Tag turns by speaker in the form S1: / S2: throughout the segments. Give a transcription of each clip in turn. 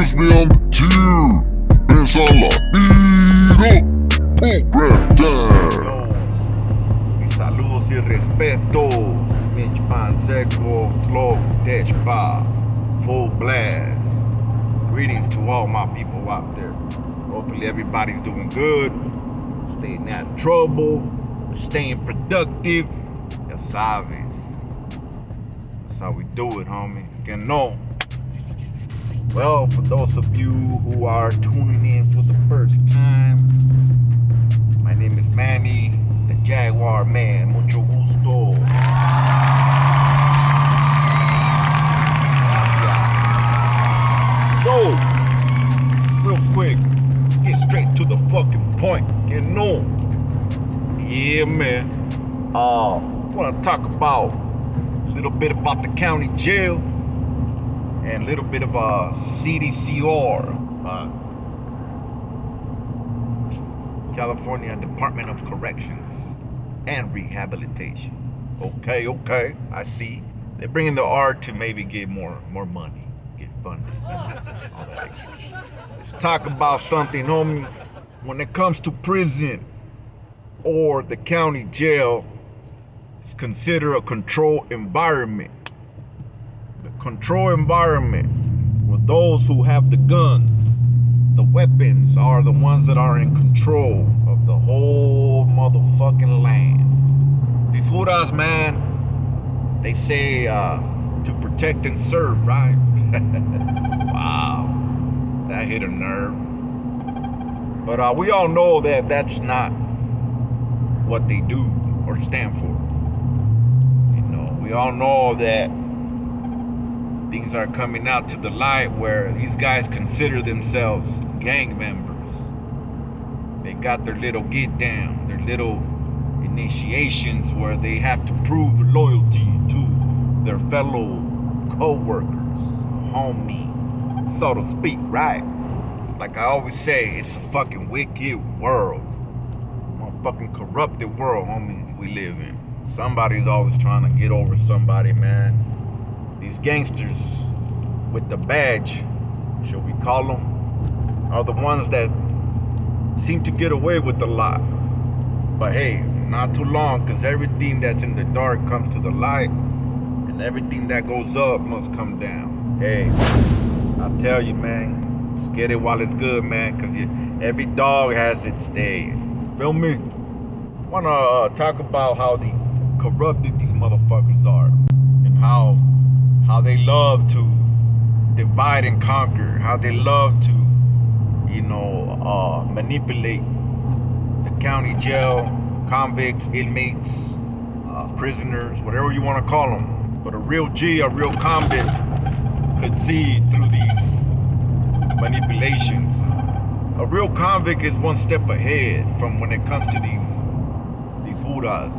S1: excuse me on the tier. Ves a la vida. Program time.
S2: Mis saludos y respetos. Mitch Panseco, Club Deshpa, Full Blast. Greetings to all my people out there. Hopefully everybody's doing good, staying out of trouble, staying productive. Ya sabes. That's how we do it, homie. Que no. Well, for those of you who are tuning in for the first time, my name is Manny, the Jaguar Man. Mucho gusto. So, real quick, let's get straight to the fucking point. Get no. Yeah, man. I want to talk about a little bit about the county jail and a little bit of CDCR, California Department of Corrections and Rehabilitation. Okay, I see. They're bringing the R to maybe get more money, get funded, all that extra shit. Let's talk about something, homies. When it comes to prison or the county jail, it's considered a controlled environment. The controlled environment where those who have the guns, the weapons, are the ones that are in control of the whole motherfucking land. These huras, man, they say to protect and serve, right? Wow, that hit a nerve. But we all know that that's not what they do or stand for. You know, we all know that things are coming out to the light where these guys consider themselves gang members. They got their little get down, their little initiations where they have to prove loyalty to their fellow co-workers, homies, so to speak, right? Like I always say, it's a fucking wicked world. A fucking corrupted world, homies, we live in. Somebody's always trying to get over somebody, man. These gangsters with the badge, should we call them, are the ones that seem to get away with a lot. But hey, not too long, because everything that's in the dark comes to the light, and everything that goes up must come down. Hey, I tell you, man, just get it while it's good, man, because every dog has its day. Feel me? I want to talk about how corrupted these motherfuckers are, and how they love to divide and conquer, how they love to, manipulate the county jail, convicts, inmates, prisoners, whatever you want to call them. But a real G, a real convict could see through these manipulations. A real convict is one step ahead from when it comes to these huras,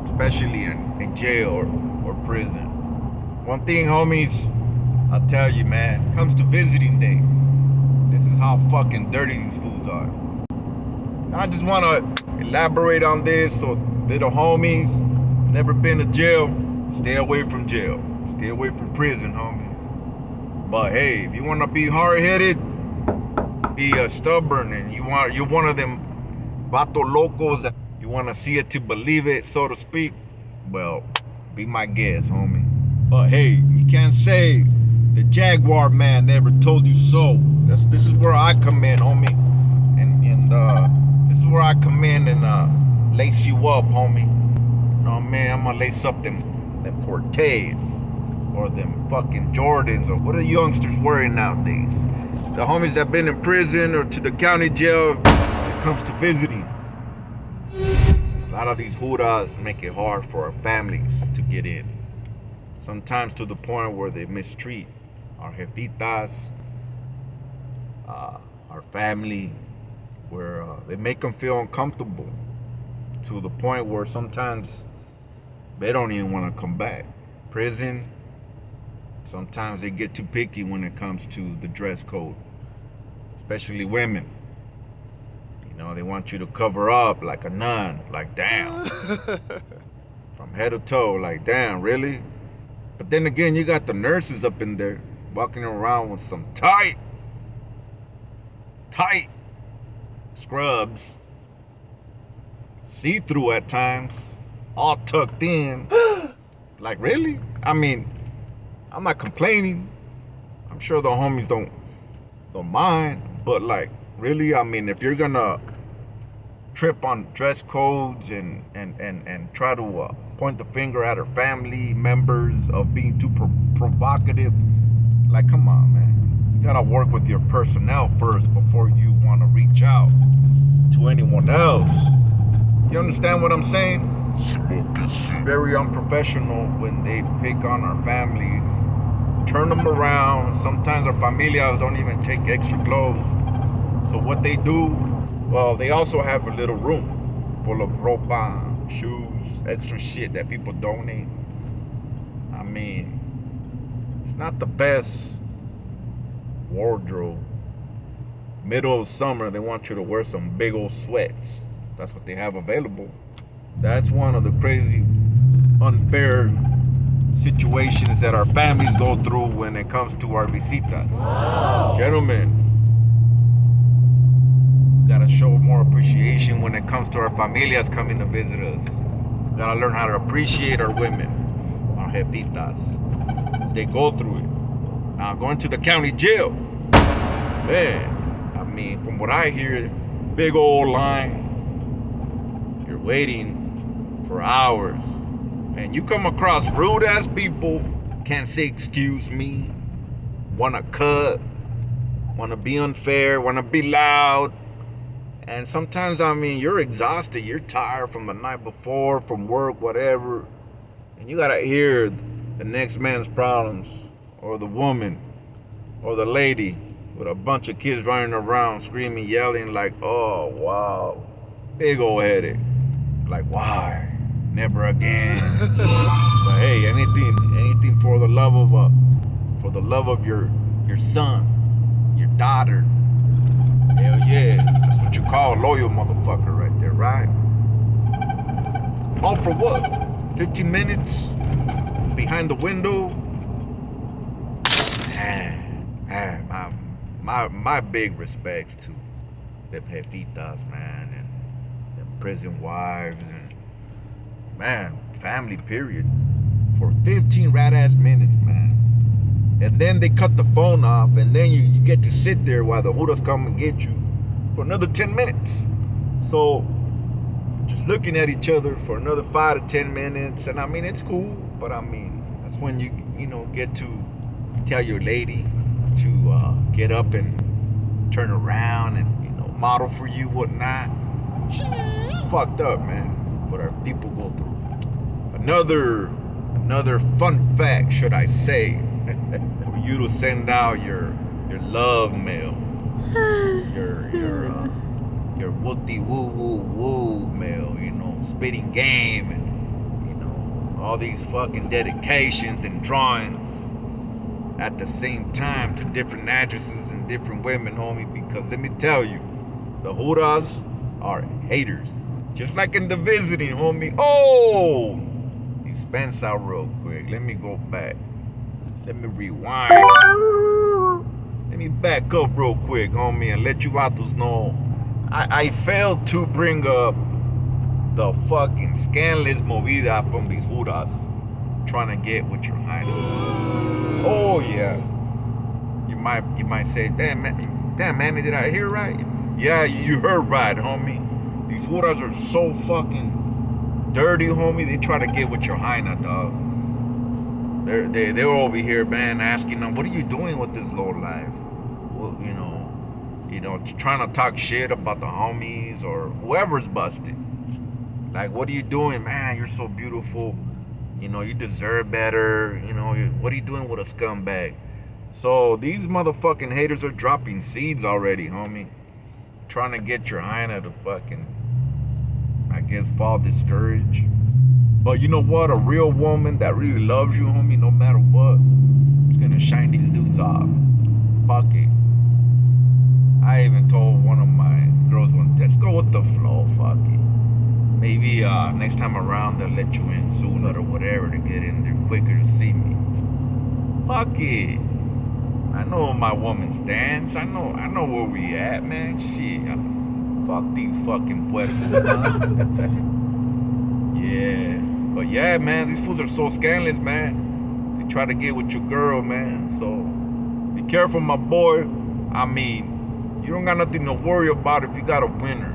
S2: especially in jail or prison. One thing, homies, I'll tell you, man, it comes to visiting day, this is how fucking dirty these fools are. I just want to elaborate on this so little homies, never been to jail, stay away from jail. Stay away from prison, homies. But hey, if you want to be hard-headed, be stubborn, and you're one of them vato locos that you want to see it to believe it, so to speak, well, be my guest, homie. But hey, you can't say the Jaguar Man never told you so. This is where I come in, homie. And this is where I come in and lace you up, homie. You know what I mean? I'm gonna lace up them Cortez or them fucking Jordans, or what are youngsters wearing nowadays? The homies that been in prison or to the county jail when it comes to visiting. A lot of these huras make it hard for our families to get in. Sometimes to the point where they mistreat our jefitas, our family, where they make them feel uncomfortable to the point where sometimes they don't even want to come back. Prison, sometimes they get too picky when it comes to the dress code, especially women. You know, they want you to cover up like a nun, like damn. From head to toe, like damn, really? But then again, you got the nurses up in there walking around with some tight tight scrubs, see-through at times, all tucked in. Like, really? I mean, I'm not complaining. I'm sure the homies don't mind, but like, really? I mean, if you're gonna trip on dress codes and try to point the finger at her family members of being too provocative, like, come on, man. You gotta work with your personnel first before you want to reach out to anyone else. You understand what I'm saying? Very unprofessional when they pick on our families, turn them around. Sometimes our familias don't even take extra clothes. So what they do, well, they also have a little room full of ropa, shoes, extra shit that people donate. I mean, it's not the best wardrobe. Middle of summer, they want you to wear some big old sweats. That's what they have available. That's one of the crazy, unfair situations that our families go through when it comes to our visitas. Wow. Gentlemen, we gotta show more appreciation when it comes to our familias coming to visit us. We gotta learn how to appreciate our women, our jefitas, as they go through it. Now, going to the county jail, man, I mean, from what I hear, big old line. You're waiting for hours, and you come across rude ass people, can't say excuse me, wanna cut, wanna be unfair, wanna be loud. And sometimes, I mean, you're exhausted, you're tired from the night before, from work, whatever, and you gotta hear the next man's problems, or the woman, or the lady with a bunch of kids running around screaming, yelling, like, oh wow, big old headache. Like, why? Never again. But hey, anything for the love of your son, your daughter. Hell yeah, that's what you call a loyal motherfucker right there, right? All for what? 15 minutes behind the window? My big respects to the jefitas, man, and the prison wives, and man, family period, for 15 rat-ass minutes, man. And then they cut the phone off, and then you get to sit there while the hooders come and get you for another 10 minutes. So, just looking at each other for another 5 to 10 minutes, and I mean, it's cool, but I mean, that's when you get to tell your lady to get up and turn around and, model for you, whatnot. It's fucked up, man, what our people go through. Another fun fact, should I say, for you to send out your love mail, your woody woo woo woo mail, spitting game, and all these fucking dedications and drawings at the same time to different addresses and different women, homie, because let me tell you, the Huras are haters. Just like in the visiting, homie. Oh! Dispense out real quick. Let me go back. Let me rewind. Let me back up real quick, homie, and let you vatos know. I failed to bring up the fucking scandalous movida from these Huras trying to get with your highness. Oh yeah. You might say, damn man, did I hear right? Yeah, you heard right, homie. These Huras are so fucking dirty, homie. They try to get with your hyena, dog. They're over here, man, asking them, what are you doing with this low life? Well, trying to talk shit about the homies or whoever's busted. Like, what are you doing, man? You're so beautiful. You deserve better. What are you doing with a scumbag? So these motherfucking haters are dropping seeds already, homie. Trying to get your hyena to fucking, I guess, fall discouraged. But you know what? A real woman that really loves you, homie, no matter what, is gonna shine these dudes off. Fuck it. I even told one of my girls once, let's go with the flow, fuck it. Maybe next time around they'll let you in sooner or whatever to get in there quicker to see me. Fuck it. I know my woman stands. I know where we at, man. Shit. Fuck these fucking puercos, huh? Yeah. But yeah, man, these fools are so scandalous, man. They try to get with your girl, man. So be careful, my boy. I mean, you don't got nothing to worry about if you got a winner.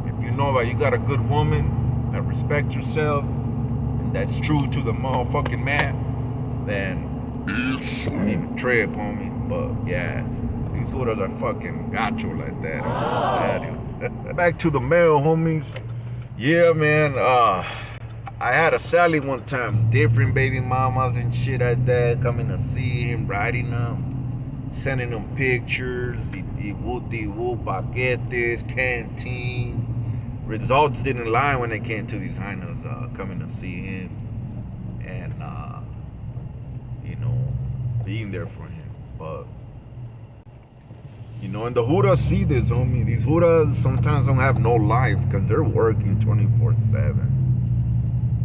S2: If you know that you got a good woman that respects yourself and that's true to the motherfucking man, then don't even trip, homie. But yeah, these hooders are fucking gacho like that. Back to the mail, homies. Yeah, man. I had a Sally one time. Different baby mamas and shit like that coming to see him, writing them, sending them pictures. Paquetes, canteen. Results didn't lie when they came to these hyenas coming to see him. And being there for him. But and the Hudas see this, homie. These Hudas sometimes don't have no life because they're working 24/7.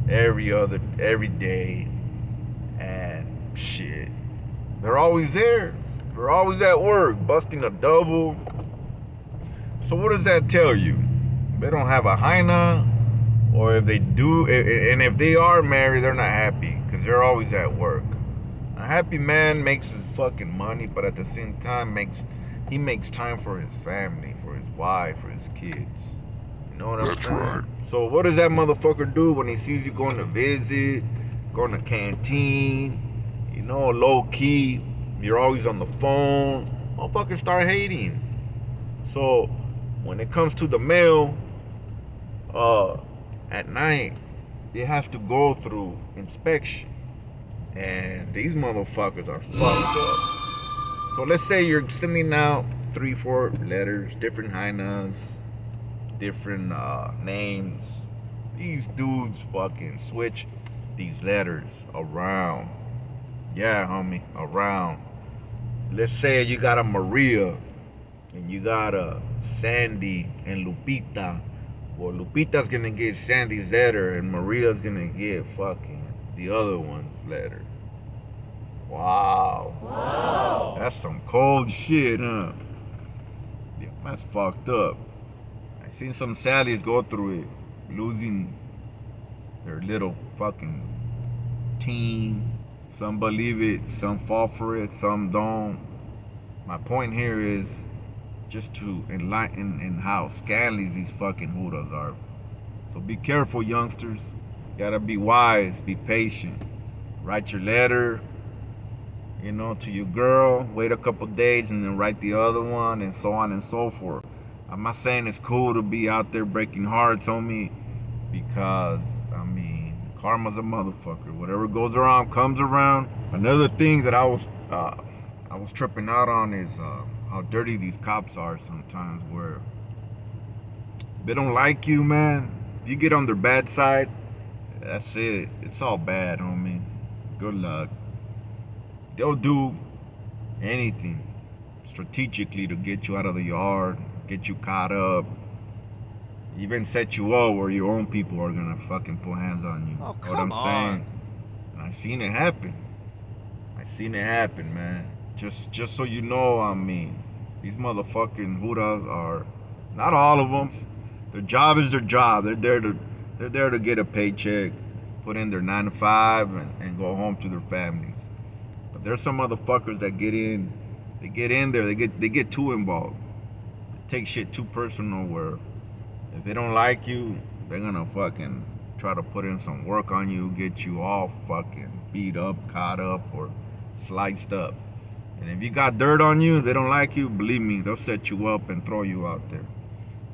S2: Every day. And shit. They're always there. They're always at work, busting a double. So what does that tell you? They don't have a hyena, or if they do, and if they are married, they're not happy because they're always at work. A happy man makes his fucking money, but at the same time he makes time for his family, for his wife, for his kids. You know what I'm saying? Right. So what does that motherfucker do when he sees you going to visit, going to canteen, low key, you're always on the phone, motherfuckers start hating. So when it comes to the mail, at night, it has to go through inspection. And these motherfuckers are fucked up. So let's say you're sending out 3-4 letters, different hyenas, different names. These dudes fucking switch these letters around. Yeah, homie, around. Let's say you got a Maria and you got a Sandy and Lupita. Well, Lupita's gonna get Sandy's letter and Maria's gonna get fucking the other one's letter. Wow. That's some cold shit, huh? Yeah, that's fucked up. I seen some Sallys go through it, losing their little fucking teen. Some believe it, some fall for it, some don't. My point here is just to enlighten in how scandalous these fucking hoodas are. So be careful, youngsters. You gotta be wise, be patient. Write your letter, to your girl. Wait a couple days and then write the other one, and so on and so forth. I'm not saying it's cool to be out there breaking hearts on me, because karma's a motherfucker. Whatever goes around comes around. Another thing that I was tripping out on is how dirty these cops are sometimes, where they don't like you, man. If you get on their bad side, that's it. It's all bad, homie. Good luck. They'll do anything strategically to get you out of the yard, get you caught up, even set you up where your own people are gonna fucking put hands on you.
S3: Oh, come
S2: what I'm
S3: on.
S2: saying? And I seen it happen. Man. Just so you know, these motherfucking Hudas are, not all of them. Their job is their job. They're there to get a paycheck, put in their 9 to 5, and go home to their families. But there's some motherfuckers that get in there, they get too involved. They take shit too personal, where if they don't like you, they're gonna fucking try to put in some work on you, get you all fucking beat up, caught up, or sliced up. And if you got dirt on you, they don't like you, believe me, they'll set you up and throw you out there.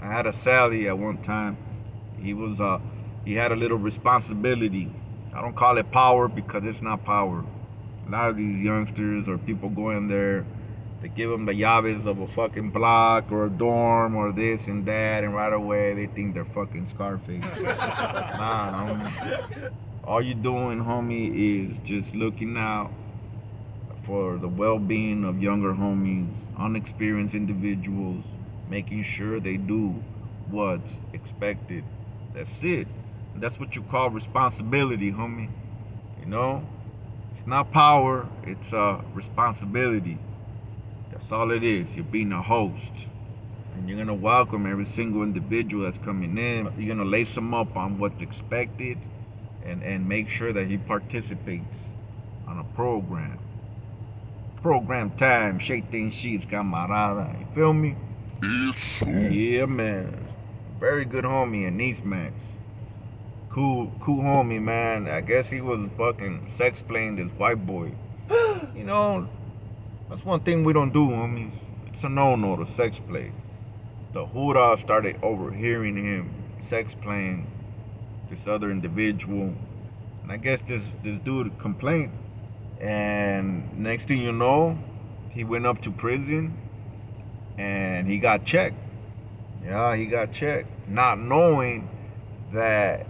S2: I had a Sally at one time. He had a little responsibility. I don't call it power because it's not power. A lot of these youngsters or people go in there, they give them the llaves of a fucking block or a dorm or this and that, and right away they think they're fucking Scarface. Nah, homie. All you doing, homie, is just looking out for the well-being of younger homies, unexperienced individuals, making sure they do what's expected. That's it. And that's what you call responsibility, homie. It's not power, it's responsibility. That's all it is. You're being a host. And you're gonna welcome every single individual that's coming in. You're gonna lace them up on what's expected and make sure that he participates on a program. Program time, shake things sheets, camarada. You feel me?
S1: Eso.
S2: Yeah, man. Very good homie in East Max. Cool homie, man. I guess he was fucking sex playing this white boy. You know, that's one thing we don't do, homies. It's a no-no to sex play. The Hura started overhearing him sex playing this other individual. And I guess this dude complained. And next thing you know, he went up to prison and he got checked. Yeah, he got checked. Not knowing that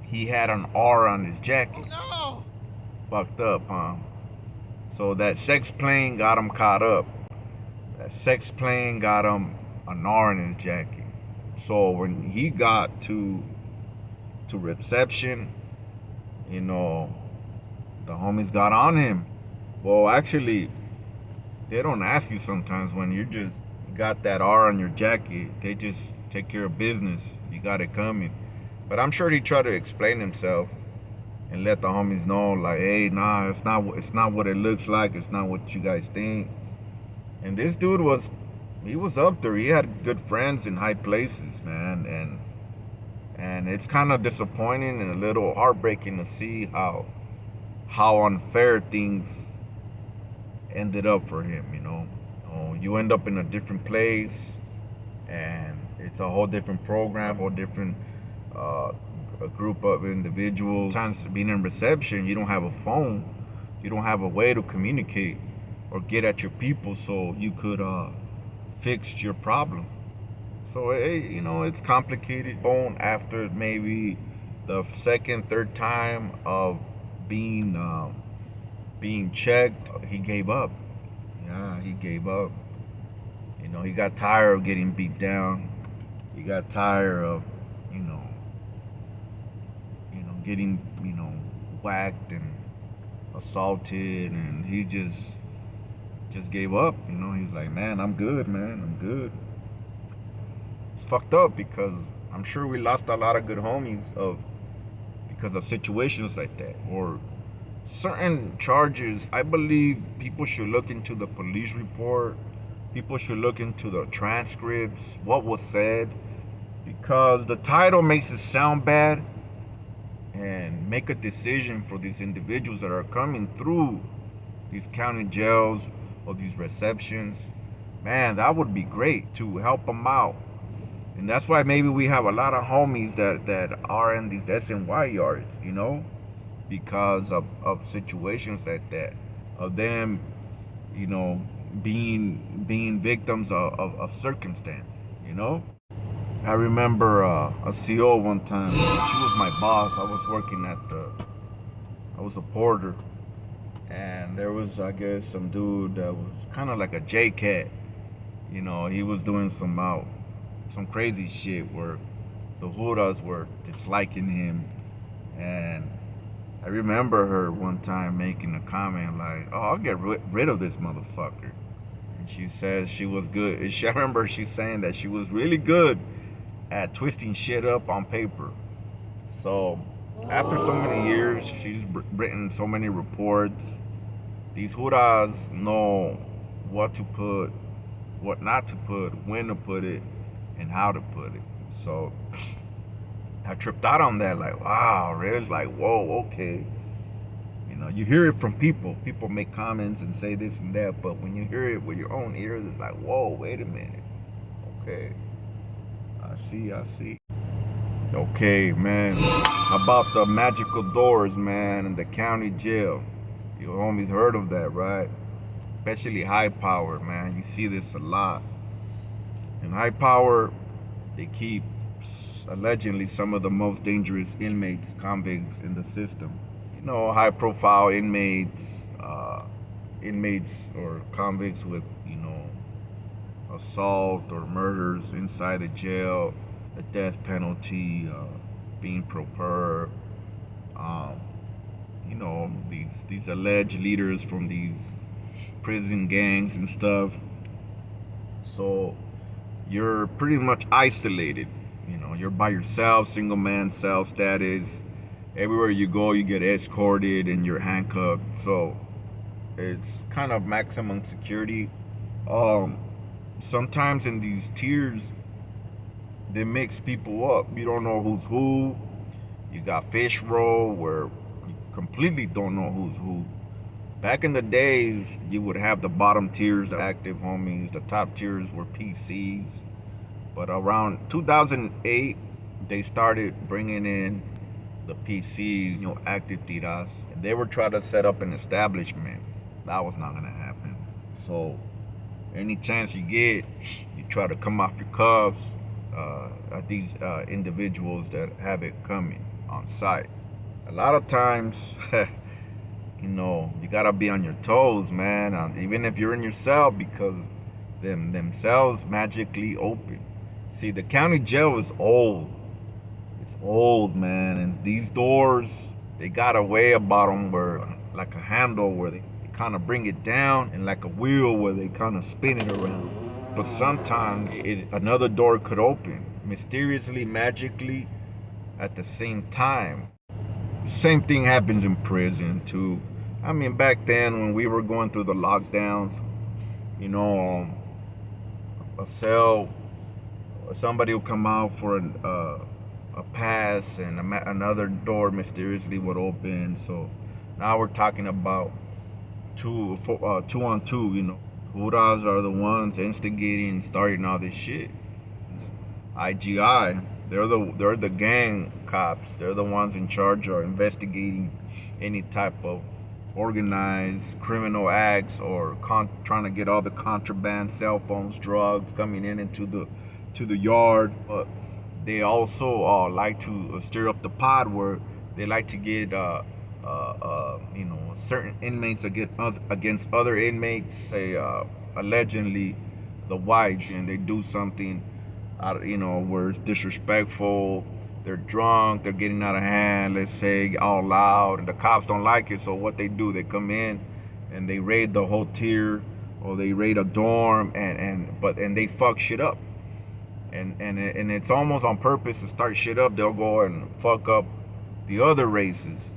S2: he had an R on his jacket.
S3: Oh, no!
S2: Fucked up, huh? So that sex plane got him caught up. That sex plane got him an R in his jacket. So when he got to reception, you know, the homies got on him. Well, actually, they don't ask you sometimes when you just got that R on your jacket. They just take care of business. You got it coming. But I'm sure he tried to explain himself and let the homies know, like, hey, nah, it's not what it looks like. It's not what you guys think. And this dude was up there. He had good friends in high places, man. And it's kind of disappointing and a little heartbreaking to see how unfair things ended up for him, you know. You end up in a different place and it's a whole different program, whole different a group of individuals. Sometimes being in reception, you don't have a phone, you don't have a way to communicate or get at your people so you could fix your problem. So you know, it's complicated. Phone after maybe the second, third time of being checked, he gave up. Yeah, he gave up. You know, he got tired of getting beat down. He got tired of, you know, getting, whacked and assaulted, and he just gave up. You know, he's like, man, I'm good, man. I'm good. It's fucked up because I'm sure we lost a lot of good homies because of situations like that or certain charges. I believe people should look into the police report. People should look into the transcripts, what was said, because the title makes it sound bad, and make a decision for these individuals that are coming through these county jails or these receptions. Man, that would be great to help them out. And that's why maybe we have a lot of homies that are in these SNY yards, you know, because of situations like that, of them, you know, being victims of circumstance, you know. I remember a CO one time. She was my boss. I was a porter, and there was, I guess, some dude that was kind of like a J-cat. You know, he was doing some crazy shit where the Huras were disliking him. And I remember her one time making a comment like, oh, I'll get rid of this motherfucker. And she says she was good. I remember she saying that she was really good at twisting shit up on paper. So after so many years, she's written so many reports. These Huras know what to put, what not to put, when to put it, and how to put it. So I tripped out on that, like, wow, really? It's like, whoa, okay. You know, you hear it from people. People make comments and say this and that, but when you hear it with your own ears, it's like, whoa, wait a minute. Okay. I see. Okay, man. How about the magical doors, man, in the county jail? You homies heard of that, right? Especially high power, man. You see this a lot. In high power, they keep allegedly some of the most dangerous inmates, convicts in the system. You know, high profile inmates or convicts with, assault or murders inside the jail, the death penalty being proper. These alleged leaders from these prison gangs and stuff. So you're pretty much isolated. You know, you're by yourself, single man cell status. Everywhere you go, you get escorted and you're handcuffed. So it's kind of maximum security. Um, Sometimes in these tiers, they mix people up. You don't know who's who. You got fish roll where you completely don't know who's who. Back in the days, you would have the bottom tiers, the active homies. The top tiers were PCs. But around 2008, they started bringing in the PCs, active tiras. And they were trying to set up an establishment. That was not gonna happen. So any chance you get, you try to come off your cuffs at these individuals that have it coming on site. A lot of times, you gotta be on your toes, man. Even if you're in your cell, because them cells magically open. See, the county jail is old. It's old, man, and these doors, they got a way about them where, like a handle where they kind of bring it down, and like a wheel where they kind of spin it around. But sometimes another door could open mysteriously, magically, at the same time. Same thing happens in prison too. I mean, back then when we were going through the lockdowns, a cell, somebody will come out for a pass, and another door mysteriously would open. So now we're talking about two on two. Huras are the ones instigating, starting all this shit. IGI, they're the gang cops. They're the ones in charge of investigating any type of organized criminal acts or trying to get all the contraband, cell phones, drugs coming into the yard. But they also like to stir up the pot where they like to get certain inmates against other inmates. Say allegedly the whites, and they do something where it's disrespectful. They're drunk, they're getting out of hand, let's say, all loud, and the cops don't like it. So what they do, they come in and they raid the whole tier, or they raid a dorm, and they fuck shit up. And it's almost on purpose to start shit up. They'll go and fuck up the other race's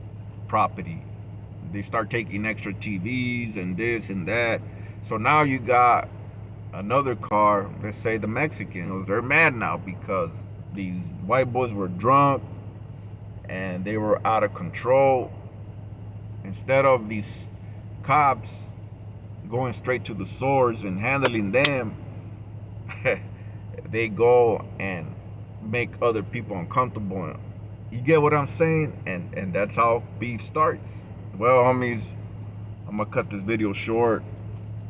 S2: property. They start taking extra TVs and this and that. So now you got another car, let's say the Mexicans. They're mad now because these white boys were drunk and they were out of control. Instead of these cops going straight to the source and handling them, they go and make other people uncomfortable. You get what I'm saying? And that's how beef starts. Well, homies, I'm gonna cut this video short,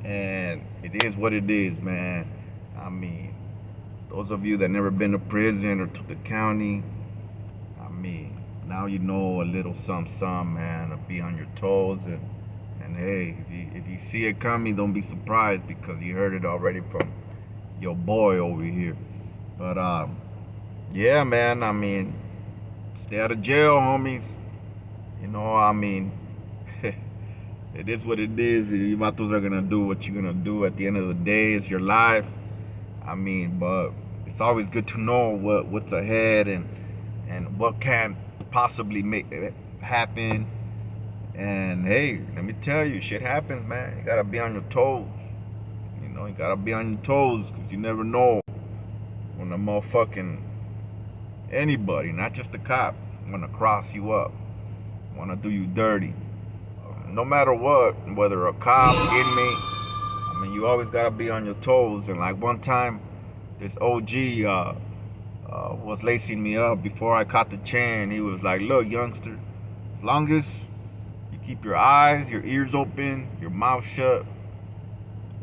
S2: and it is what it is, man. I mean, those of you that never been to prison or to the county, I mean, now you know a little some, man, to be on your toes. And hey, if you see it coming, don't be surprised, because you heard it already from your boy over here. But yeah, man, I mean, stay out of jail, homies. I mean, it is what it is. You vatos are gonna do what you're gonna do. At the end of the day, it's your life. I mean, but it's always good to know what's ahead and what can possibly make it happen. And hey, let me tell you, shit happens, man. You gotta be on your toes. You gotta be on your toes, because you never know when a motherfucking anybody, not just a cop, wanna cross you up, wanna do you dirty. No matter what, whether a cop, inmate, I mean, you always gotta be on your toes. And like one time, this OG was lacing me up before I caught the chain. He was like, "Look, youngster, as long as you keep your eyes, your ears open, your mouth shut,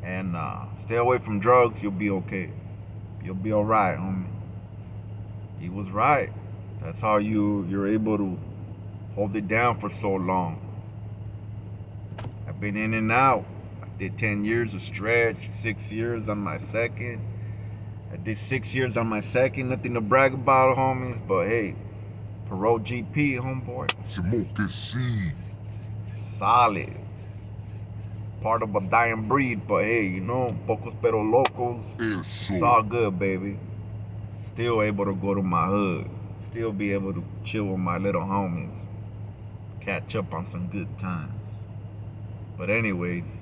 S2: and stay away from drugs, you'll be okay. You'll be all right, homie." He was right. That's how you're able to hold it down for so long. I've been in and out. I did 10 years of stretch, 6 years on my second. I did 6 years on my second. Nothing to brag about, homies, but hey, parole GP, homeboy.
S1: Smoke this seed.
S2: Solid. part of a dying breed, but hey, you know, pocos pero locos. It's all good, baby. Still able to go to my hood. Still be able to chill with my little homies. Catch up on some good times. But anyways,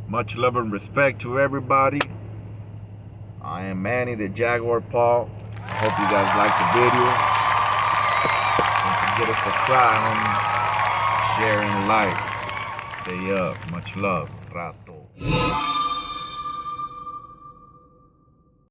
S2: much love and respect to everybody. I am Manny the Jaguar Paul. I hope you guys liked the video. Don't forget to subscribe, homie. Share and like. Stay up. Much love. Rato.